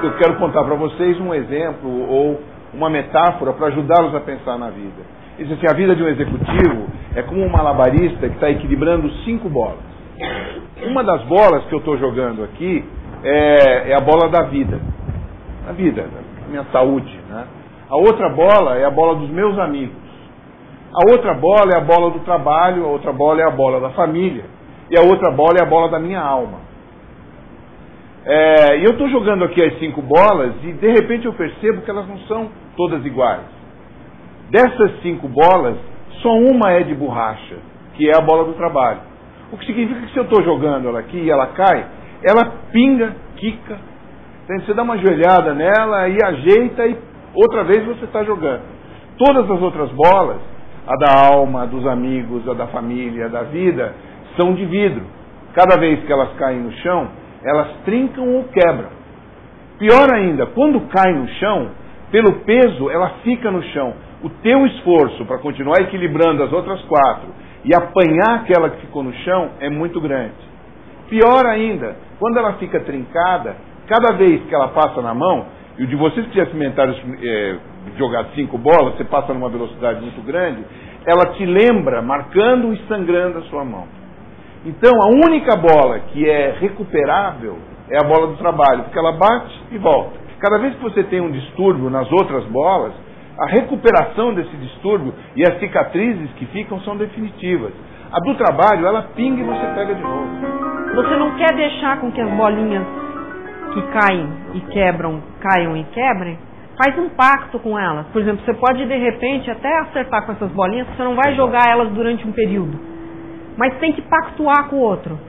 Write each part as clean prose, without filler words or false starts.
eu quero contar para vocês um exemplo ou uma metáfora para ajudá-los a pensar na vida. Diz assim, a vida de um executivo é como um malabarista que está equilibrando 5 bolas. Uma das bolas que eu estou jogando aqui é a bola da vida. A vida, da minha saúde, né? A outra bola é a bola dos meus amigos. A outra bola é a bola do trabalho, a outra bola é a bola da família. E a outra bola é a bola da minha alma. E eu estou jogando aqui as 5 bolas e de repente eu percebo que elas não são todas iguais. Dessas 5 bolas, só uma é de borracha, que é a bola do trabalho. O que significa que se eu estou jogando ela aqui e ela cai, ela pinga, quica. Você dá uma joelhada nela e ajeita e outra vez você está jogando. Todas as outras bolas, a da alma, a dos amigos, a da família, a da vida, são de vidro. Cada vez que elas caem no chão, elas trincam ou quebram. Pior ainda, quando cai no chão, pelo peso, ela fica no chão. O teu esforço para continuar equilibrando as outras 4 e apanhar aquela que ficou no chão é muito grande. Pior ainda, quando ela fica trincada, cada vez que ela passa na mão, e o de vocês que já experimentaram jogar 5 bolas, você passa numa velocidade muito grande, ela te lembra, marcando e sangrando a sua mão. Então, a única bola que é recuperável é a bola do trabalho, porque ela bate e volta. Cada vez que você tem um distúrbio nas outras bolas, a recuperação desse distúrbio e as cicatrizes que ficam são definitivas. A do trabalho, ela pinga e você pega de novo. Você não quer deixar com que as bolinhas que caem e quebram, caiam e quebrem? Faz um pacto com elas. Por exemplo, você pode de repente até acertar com essas bolinhas, você não vai jogar elas durante um período. Mas tem que pactuar com o outro.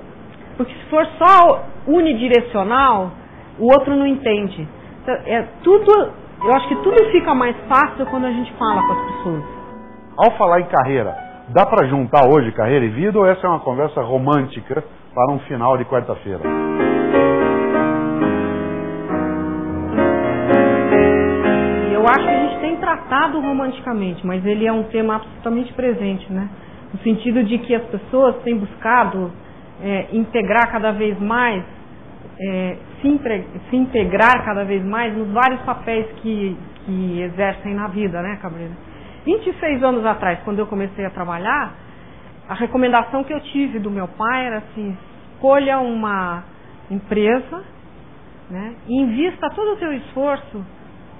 Porque se for só unidirecional, o outro não entende. Então, eu acho que tudo fica mais fácil quando a gente fala com as pessoas. Ao falar em carreira, dá para juntar hoje carreira e vida ou essa é uma conversa romântica para um final de quarta-feira? Eu acho que a gente tem tratado romanticamente, mas ele é um tema absolutamente presente, né? No sentido de que as pessoas têm buscado integrar cada vez mais, se integrar cada vez mais nos vários papéis que exercem na vida, né, Cabreira? 26 anos atrás, quando eu comecei a trabalhar, a recomendação que eu tive do meu pai era assim, escolha uma empresa, né, e invista todo o seu esforço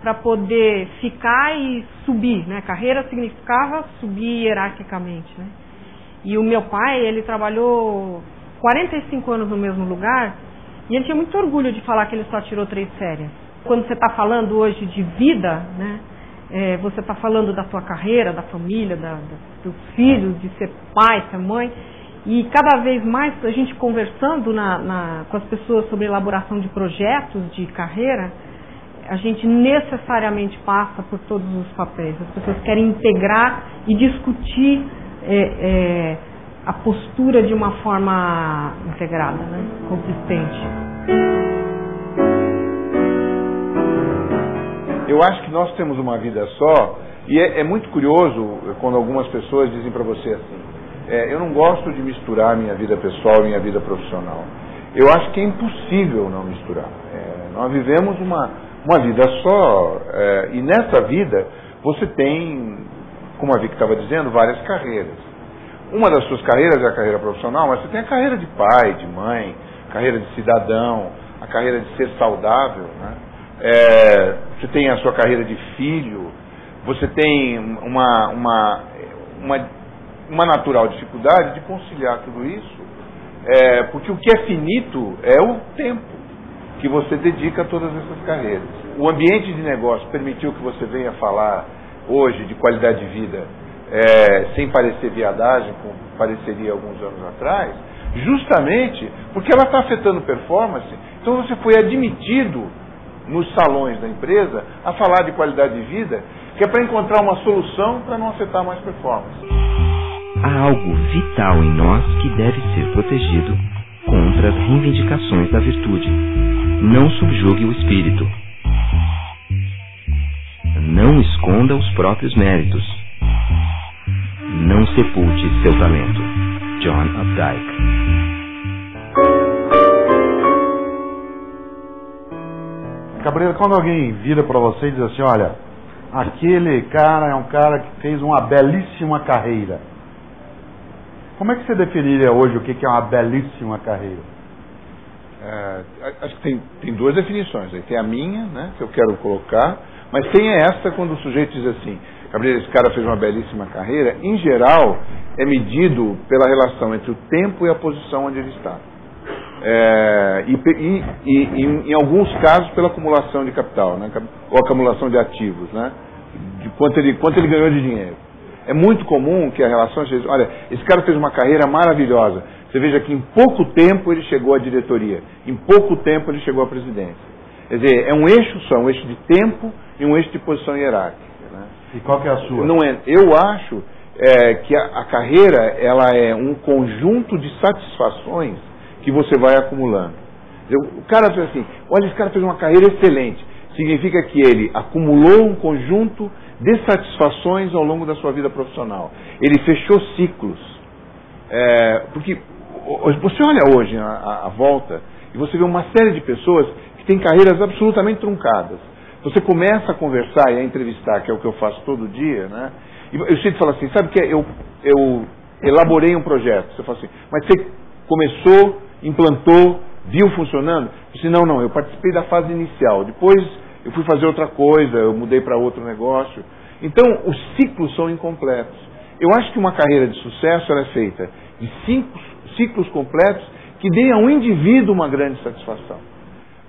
para poder ficar e subir, né? Carreira significava subir hierarquicamente, né? E o meu pai, ele trabalhou 45 anos no mesmo lugar e ele tinha muito orgulho de falar que ele só tirou 3 férias. Quando você está falando hoje de vida, né? Você está falando da sua carreira, da família, dos filhos, de ser pai, ser mãe. E cada vez mais a gente conversando com as pessoas sobre elaboração de projetos de carreira, a gente necessariamente passa por todos os papéis. As pessoas querem integrar e discutir a postura de uma forma integrada, né? Consistente. Eu acho que nós temos uma vida só e é muito curioso quando algumas pessoas dizem para você assim, eu não gosto de misturar minha vida pessoal e minha vida profissional. Eu acho que é impossível não misturar. Nós vivemos uma vida só, e nessa vida você tem, como a Vicky estava dizendo, várias carreiras. Uma das suas carreiras é a carreira profissional, mas você tem a carreira de pai, de mãe, a carreira de cidadão, a carreira de ser saudável, né? Você tem a sua carreira de filho, você tem uma natural dificuldade de conciliar tudo isso, porque o que é finito é o tempo que você dedica a todas essas carreiras. O ambiente de negócio permitiu que você venha falar hoje de qualidade de vida sem parecer viadagem, como pareceria alguns anos atrás, justamente porque ela está afetando performance. Então você foi admitido nos salões da empresa a falar de qualidade de vida, que é para encontrar uma solução para não afetar mais performance. Há algo vital em nós que deve ser protegido contra as reivindicações da virtude. Não subjugue o espírito. Não esconda os próprios méritos. Não sepulte seu talento. John Updike. Cabreira, quando alguém vira para você e diz assim, olha, aquele cara é um cara que fez uma belíssima carreira. Como é que você definiria hoje o que é uma belíssima carreira? Acho que tem duas definições. Tem a minha, né, que eu quero colocar, mas tem essa quando o sujeito diz assim, Cabreira, esse cara fez uma belíssima carreira. Em geral, é medido pela relação entre o tempo e a posição onde ele está. Em alguns casos pela acumulação de capital, né, ou acumulação de ativos, né, de quanto ele ganhou de dinheiro. É muito comum que a relação seja, olha, esse cara fez uma carreira maravilhosa, você veja que em pouco tempo ele chegou à diretoria, em pouco tempo ele chegou à presidência. Quer dizer, é um eixo só, um eixo de tempo e um eixo de posição hierárquica, né? E qual que é a sua? Eu acho que a carreira ela é um conjunto de satisfações que você vai acumulando. O cara diz assim, olha, esse cara fez uma carreira excelente. Significa que ele acumulou um conjunto de satisfações ao longo da sua vida profissional. Ele fechou ciclos. Porque você olha hoje à volta e você vê uma série de pessoas que têm carreiras absolutamente truncadas. Você começa a conversar e a entrevistar, que é o que eu faço todo dia, né? E eu sempre falo assim, sabe que eu elaborei um projeto. Você fala assim, mas você começou, implantou, viu funcionando? Eu disse, não, eu participei da fase inicial. Depois eu fui fazer outra coisa, eu mudei para outro negócio. Então, os ciclos são incompletos. Eu acho que uma carreira de sucesso ela é feita de ciclos completos que deem ao indivíduo uma grande satisfação.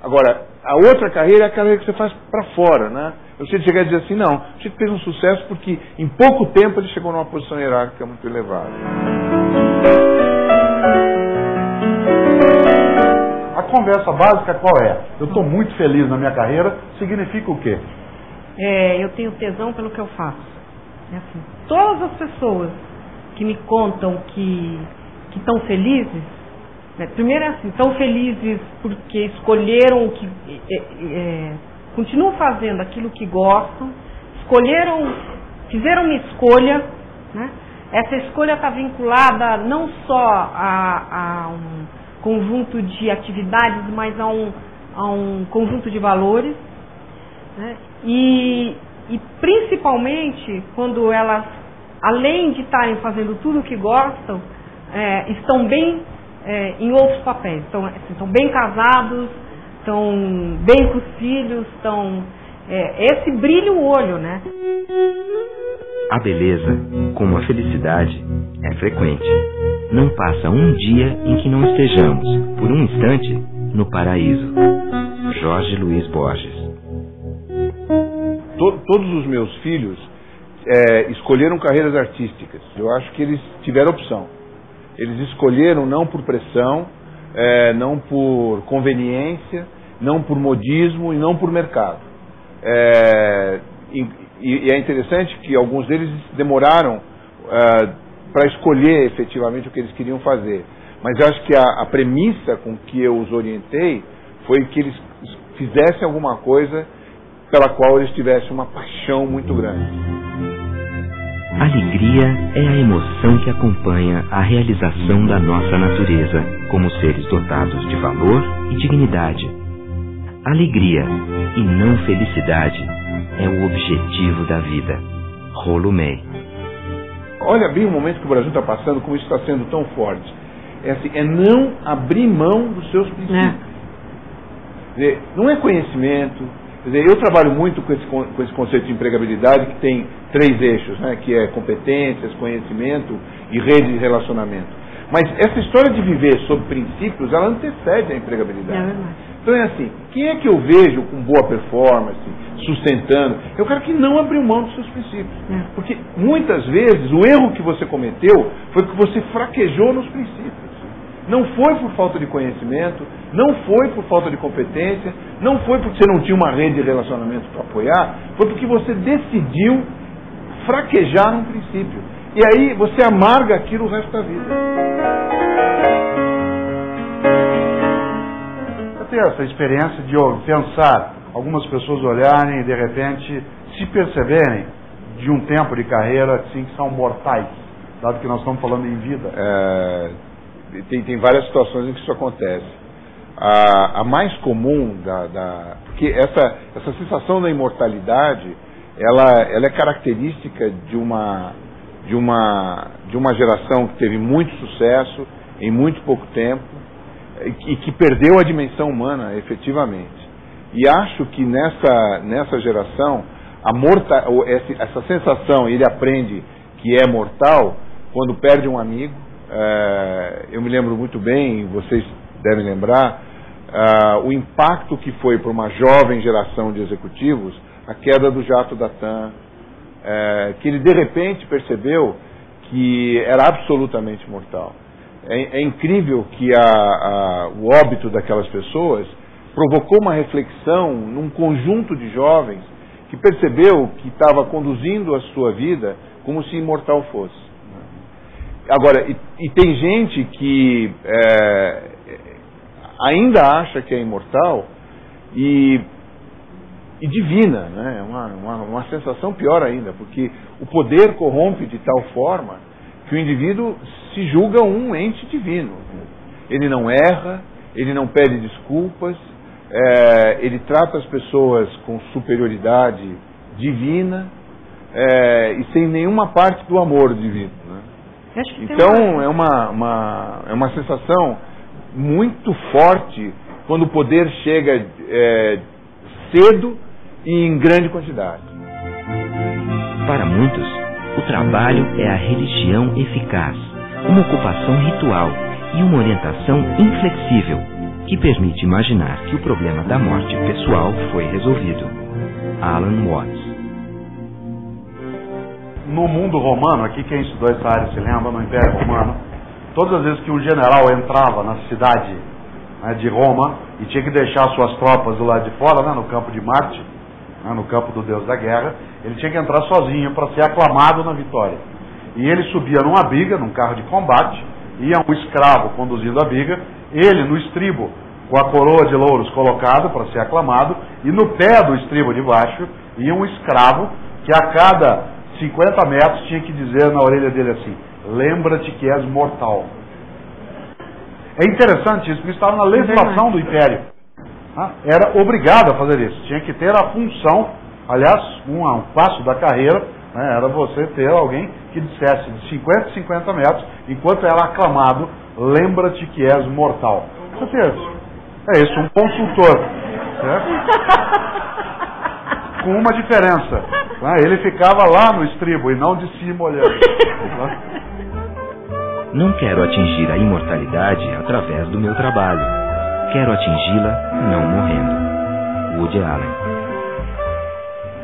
Agora, a outra carreira é a carreira que você faz para fora, né? Você chegar a dizer assim, não, você fez um sucesso porque em pouco tempo ele chegou numa posição hierárquica muito elevada. A conversa básica qual é? Eu estou muito feliz na minha carreira, significa o quê? Eu tenho tesão pelo que eu faço. É assim, todas as pessoas que me contam que estão felizes, né, primeiro é assim, estão felizes porque escolheram o que continuam fazendo aquilo que gostam, fizeram uma escolha, né? Essa escolha está vinculada não só a um conjunto de atividades, mas a um conjunto de valores, né? E principalmente quando elas, além de estarem fazendo tudo o que gostam, estão bem em outros papéis, estão bem casados, estão bem com os filhos, esse brilha o olho, né? A beleza, como a felicidade, é frequente. Não passa um dia em que não estejamos, por um instante, no paraíso. Jorge Luiz Borges. Todos os meus filhos escolheram carreiras artísticas. Eu acho que eles tiveram opção. Eles escolheram não por pressão, não por conveniência, não por modismo e não por mercado. E é interessante que alguns deles demoraram para escolher efetivamente o que eles queriam fazer. Mas eu acho que a premissa com que eu os orientei foi que eles fizessem alguma coisa pela qual eles tivessem uma paixão muito grande. Alegria é a emoção que acompanha a realização da nossa natureza como seres dotados de valor e dignidade. Alegria e não felicidade é o objetivo da vida. Rollo May. Olha bem o momento que o Brasil está passando, como isso está sendo tão forte. É não abrir mão dos seus princípios. Quer dizer, não é conhecimento. Quer dizer, eu trabalho muito com esse conceito de empregabilidade que tem 3 eixos, né, que é competências, conhecimento e rede de relacionamento. Mas essa história de viver sob princípios, ela antecede a empregabilidade. Então é assim, quem é que eu vejo com boa performance, sustentando? É o cara que não abriu mão dos seus princípios. Porque muitas vezes o erro que você cometeu foi que você fraquejou nos princípios. Não foi por falta de conhecimento, não foi por falta de competência, não foi porque você não tinha uma rede de relacionamento para apoiar, foi porque você decidiu fraquejar num princípio. E aí você amarga aquilo o resto da vida. Eu tenho essa experiência de pensar, algumas pessoas olharem e de repente se perceberem de um tempo de carreira assim, que são mortais, dado que nós estamos falando em vida. Tem várias situações em que isso acontece. a mais comum porque essa sensação da imortalidade, ela é característica de uma geração que teve muito sucesso em muito pouco tempo e que perdeu a dimensão humana efetivamente. E acho que nessa geração essa sensação, ele aprende que é mortal quando perde um amigo. Eu me lembro muito bem, vocês devem lembrar, o impacto que foi para uma jovem geração de executivos a queda do jato da TAM, que ele de repente percebeu que era absolutamente mortal. É incrível que o óbito daquelas pessoas provocou uma reflexão num conjunto de jovens que percebeu que estava conduzindo a sua vida como se imortal fosse. Agora, e tem gente que ainda acha que é imortal e divina, né? É uma sensação pior ainda, porque o poder corrompe de tal forma que o indivíduo se julga um ente divino. Ele não erra, ele não pede desculpas, ele trata as pessoas com superioridade divina e sem nenhuma parte do amor divino, né? Então é uma sensação muito forte quando o poder chega cedo e em grande quantidade. Para muitos, o trabalho é a religião eficaz, uma ocupação ritual e uma orientação inflexível que permite imaginar que o problema da morte pessoal foi resolvido. Alan Watts. No mundo romano, aqui quem estudou essa área se lembra, no Império Romano, todas as vezes que um general entrava na cidade, né, de Roma e tinha que deixar suas tropas do lado de fora, né, no campo de Marte, né, no campo do deus da guerra, ele tinha que entrar sozinho para ser aclamado na vitória. E ele subia numa biga, num carro de combate, ia um escravo conduzindo a biga, ele no estribo com a coroa de louros colocado para ser aclamado, e no pé do estribo de baixo ia um escravo que a cada 50 metros tinha que dizer na orelha dele assim: lembra-te que és mortal. É interessante isso, porque estava na legislação do Império. Era obrigado a fazer isso, tinha que ter a função, aliás, um passo da carreira, né, era você ter alguém que dissesse de 50 a 50 metros, enquanto era aclamado, lembra-te que és mortal. É isso, um consultor. Com uma diferença, né, ele ficava lá no estribo e não de cima olhando. Não quero atingir a imortalidade através do meu trabalho. Quero atingi-la não morrendo. Woody Allen.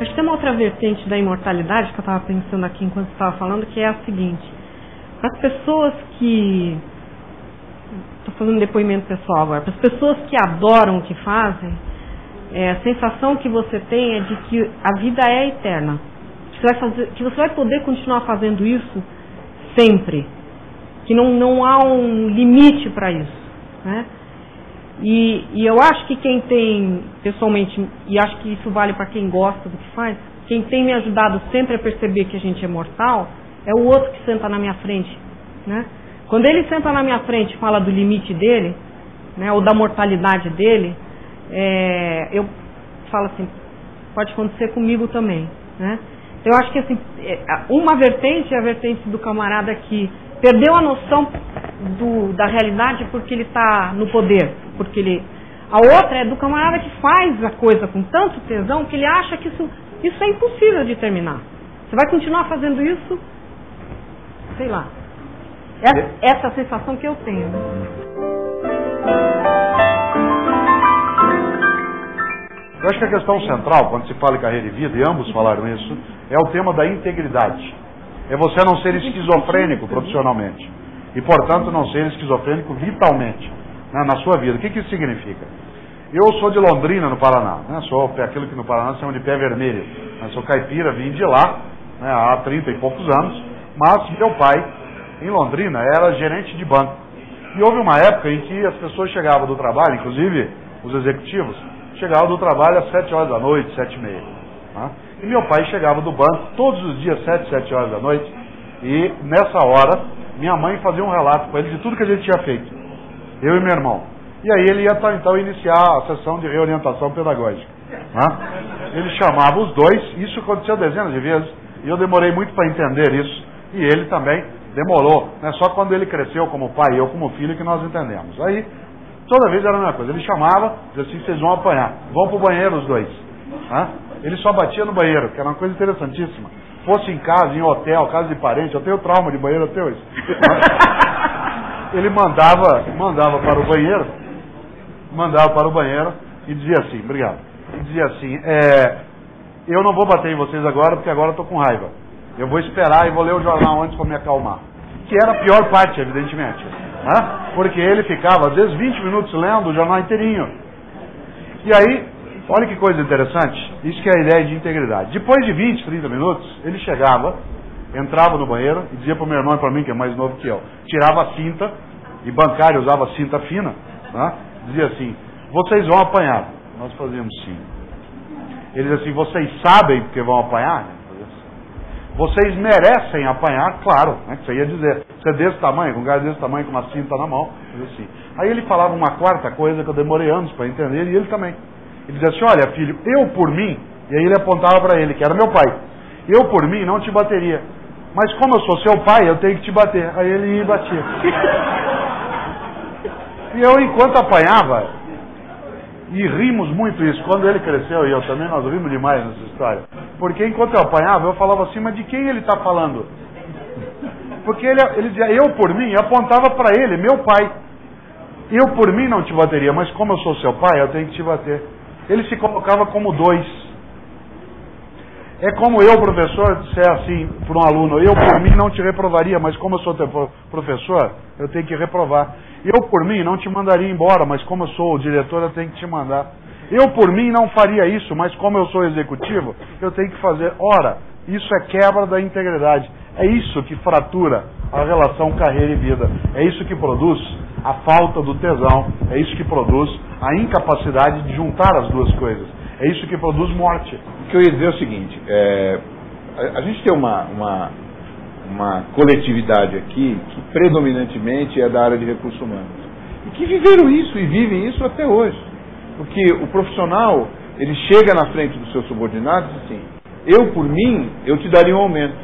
Acho que tem uma outra vertente da imortalidade que eu estava pensando aqui enquanto você estava falando, que é a seguinte: para as pessoas que... Estou fazendo um depoimento pessoal agora. Para as pessoas que adoram o que fazem, a sensação que você tem é de que a vida é eterna. Que você vai poder continuar fazendo isso sempre. Que não há um limite para isso, né? E eu acho que quem tem, pessoalmente, e acho que isso vale para quem gosta do que faz, quem tem me ajudado sempre a perceber que a gente é mortal, é o outro que senta na minha frente, né? Quando ele senta na minha frente e fala do limite dele, né, ou da mortalidade dele, eu falo assim, pode acontecer comigo também, né? Então eu acho que assim, uma vertente é a vertente do camarada que perdeu a noção da realidade porque ele está no poder, a outra é do camarada que faz a coisa com tanto tesão que ele acha que isso é impossível de terminar. Você vai continuar fazendo isso, sei lá. Essa sensação que eu tenho. Eu acho que a questão central, quando se fala em carreira e vida, e ambos falaram isso, é o tema da integridade. É você não ser esquizofrênico profissionalmente. E, portanto, não ser esquizofrênico vitalmente, né, na sua vida. O que isso significa? Eu sou de Londrina, no Paraná. Né, sou aquilo que no Paraná se chama de pé vermelho. Né, sou caipira, vim de lá, né, há 30 e poucos anos. Mas meu pai, em Londrina, era gerente de banco. E houve uma época em que as pessoas chegavam do trabalho, inclusive os executivos, chegavam do trabalho às 7 horas da noite, 7h30. Né? E meu pai chegava do banco todos os dias, 7 horas da noite, e nessa hora, minha mãe fazia um relato com ele de tudo que a gente tinha feito. Eu e meu irmão. E aí ele ia então iniciar a sessão de reorientação pedagógica. Né? Ele chamava os dois, isso aconteceu dezenas de vezes, e eu demorei muito para entender isso, e ele também demorou, né? Só quando ele cresceu como pai e eu como filho que nós entendemos. Aí, toda vez era a mesma coisa, ele chamava, dizia assim, vocês vão apanhar, vão para o banheiro os dois. Né? Ele só batia no banheiro, que era uma coisa interessantíssima. Fosse em casa, em hotel, casa de parente, eu tenho trauma de banheiro até hoje. Ele mandava para o banheiro e dizia assim, obrigado, e dizia assim, eu não vou bater em vocês agora, porque agora eu estou com raiva. Eu vou esperar e vou ler o jornal antes para me acalmar. Que era a pior parte, evidentemente. Né? Porque ele ficava, às vezes, 20 minutos lendo o jornal inteirinho. E aí, olha que coisa interessante, isso que é a ideia de integridade. Depois de 20, 30 minutos, ele chegava, entrava no banheiro e dizia para o meu irmão e para mim, que é mais novo que eu, tirava a cinta, e bancário usava cinta fina, né? Dizia assim, vocês vão apanhar. Nós fazíamos sim. Ele dizia assim, vocês sabem porque vão apanhar? Vocês merecem apanhar, claro, né? Que você ia dizer, você é desse tamanho, com um gás desse tamanho, com uma cinta na mão, assim. Aí ele falava uma quarta coisa que eu demorei anos para entender, e ele também. Ele dizia assim, olha filho, eu por mim, e aí ele apontava para ele, que era meu pai, eu por mim não te bateria, mas como eu sou seu pai, eu tenho que te bater. Aí ele ia e batia. E eu, enquanto apanhava, e rimos muito isso, quando ele cresceu, e eu também, nós rimos demais nessa história, porque enquanto eu apanhava, eu falava assim, mas de quem ele está falando? Porque ele dizia, eu por mim, eu apontava para ele, meu pai, eu por mim não te bateria, mas como eu sou seu pai, eu tenho que te bater. Ele se colocava como dois. É como eu, professor, disser assim para um aluno, eu por mim não te reprovaria, mas como eu sou teu professor, eu tenho que reprovar. Eu por mim não te mandaria embora, mas como eu sou o diretor, eu tenho que te mandar. Eu por mim não faria isso, mas como eu sou executivo, eu tenho que fazer. Ora, isso é quebra da integridade. É isso que fratura a relação carreira e vida. É isso que produz a falta do tesão. É isso que produz a incapacidade de juntar as duas coisas. É isso que produz morte. O que eu ia dizer é o seguinte, a gente tem uma coletividade aqui que predominantemente é da área de recursos humanos. E que viveram isso e vivem isso até hoje. Porque o profissional, ele chega na frente dos seus subordinados e diz assim, eu por mim, eu te daria um aumento.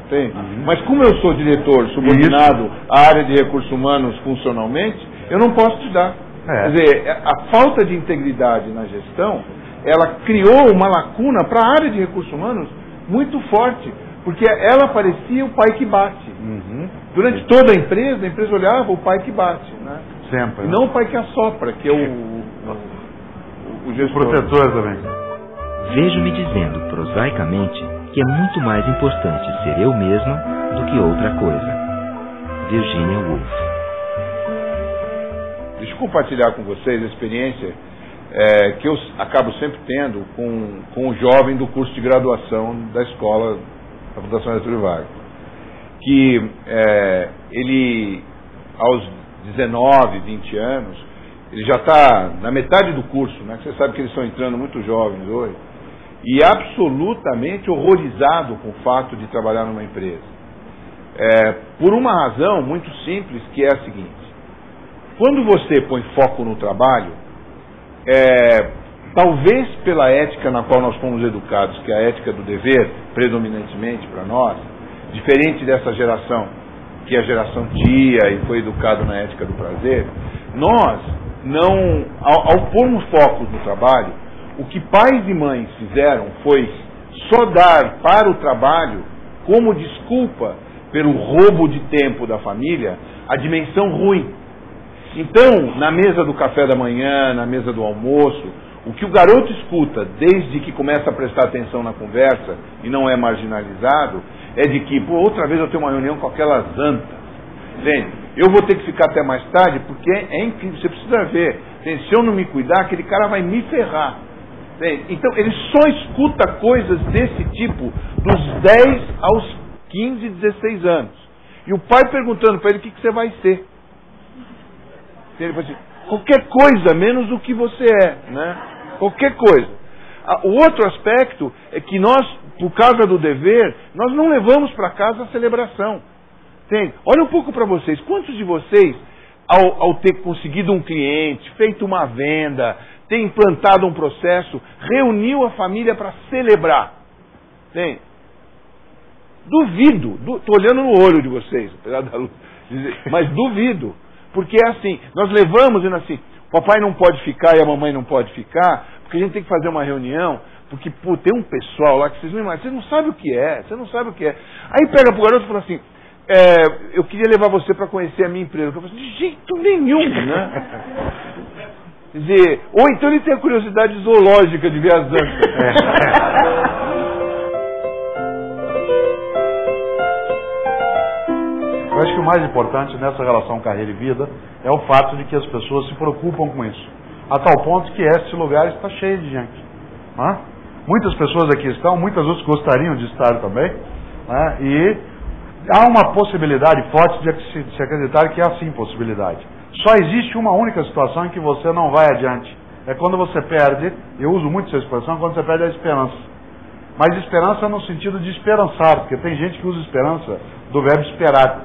Entende? Mas como eu sou diretor subordinado à área de recursos humanos funcionalmente, eu não posso te dar. Quer dizer, a falta de integridade na gestão, ela criou uma lacuna para a área de recursos humanos muito forte, porque ela parecia o pai que bate. Durante toda a empresa olhava o pai que bate, né? Sempre. E não o pai que assopra, que é o gestor. O protetor também. Vejo-me dizendo, prosaicamente, que é muito mais importante ser eu mesma do que outra coisa. Virginia Woolf. Deixa eu compartilhar com vocês a experiência que eu acabo sempre tendo com o jovem do curso de graduação da escola da Fundação Getúlio Vargas. Que ele, aos 19, 20 anos, ele já está na metade do curso, né? Você sabe que eles estão entrando muito jovens hoje, e absolutamente horrorizado com o fato de trabalhar numa empresa. Por uma razão muito simples, que é a seguinte: quando você põe foco no trabalho, talvez pela ética na qual nós fomos educados, que é a ética do dever, predominantemente para nós, diferente dessa geração, que é a geração tia e foi educado na ética do prazer, nós não, ao pormos focos no trabalho, o que pais e mães fizeram foi só dar para o trabalho, como desculpa pelo roubo de tempo da família, a dimensão ruim. Então, na mesa do café da manhã, na mesa do almoço, o que o garoto escuta desde que começa a prestar atenção na conversa e não é marginalizado, é de que, outra vez eu tenho uma reunião com aquelas antas. Entende? Eu vou ter que ficar até mais tarde, porque é incrível, você precisa ver. Entende? Se eu não me cuidar, aquele cara vai me ferrar. Entende? Então, ele só escuta coisas desse tipo dos 10 aos 15, 16 anos. E o pai perguntando para ele o que você vai ser. Ele fala assim, qualquer coisa menos o que você é, né? Qualquer coisa. O outro aspecto é que nós, por causa do dever, nós não levamos para casa a celebração. Entende? Olha um pouco para vocês. Quantos de vocês ao ter conseguido um cliente, feito uma venda, ter implantado um processo, reuniu a família para celebrar. Tem? Duvido, estou olhando no olho de vocês, apesar da luz, mas duvido, porque é assim, nós levamos indo assim, o papai não pode ficar e a mamãe não pode ficar, porque a gente tem que fazer uma reunião, porque pô, tem um pessoal lá que vocês não imaginam, vocês não sabem o que é, você não sabe o que é. Aí pega pro garoto e fala assim, eu queria levar você para conhecer a minha empresa. Eu falo assim, de jeito nenhum, né? Quer dizer, ou então ele tem a curiosidade zoológica de ver as antas. Eu acho que o mais importante nessa relação carreira e vida é o fato de que as pessoas se preocupam com isso. A tal ponto que este lugar está cheio de gente. Né? Muitas pessoas aqui estão, muitas outras gostariam de estar também. Né? E há uma possibilidade forte de se acreditar que há sim possibilidade. Só existe uma única situação em que você não vai adiante. É quando você perde, eu uso muito essa expressão, quando você perde a esperança. Mas esperança no sentido de esperançar, porque tem gente que usa esperança do verbo esperar.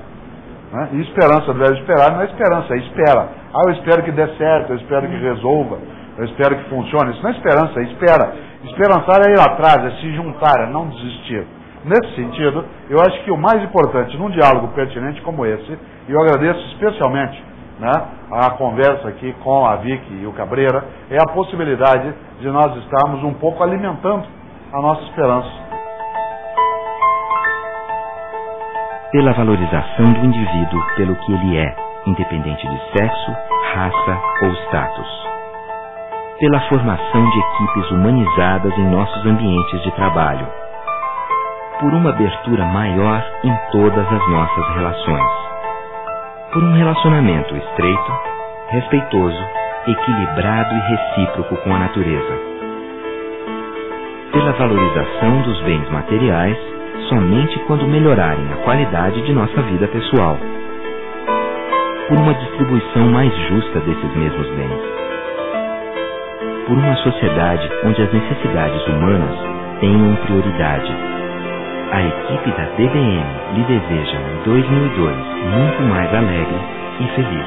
Né? E esperança do verbo esperar não é esperança, é espera. Eu espero que dê certo, eu espero que resolva, eu espero que funcione. Isso não é esperança, é espera. Esperançar é ir atrás, é se juntar, é não desistir. Nesse sentido, eu acho que o mais importante num diálogo pertinente como esse, e eu agradeço especialmente, né, a conversa aqui com a Vicky e o Cabreira, é a possibilidade de nós estarmos um pouco alimentando a nossa esperança. Pela valorização do indivíduo pelo que ele é, independente de sexo, raça ou status. Pela formação de equipes humanizadas em nossos ambientes de trabalho. Por uma abertura maior em todas as nossas relações. Por um relacionamento estreito, respeitoso, equilibrado e recíproco com a natureza. Pela valorização dos bens materiais, somente quando melhorarem a qualidade de nossa vida pessoal. Por uma distribuição mais justa desses mesmos bens. Por uma sociedade onde as necessidades humanas tenham prioridade. A equipe da DBM lhe deseja um 2002 muito mais alegre e feliz.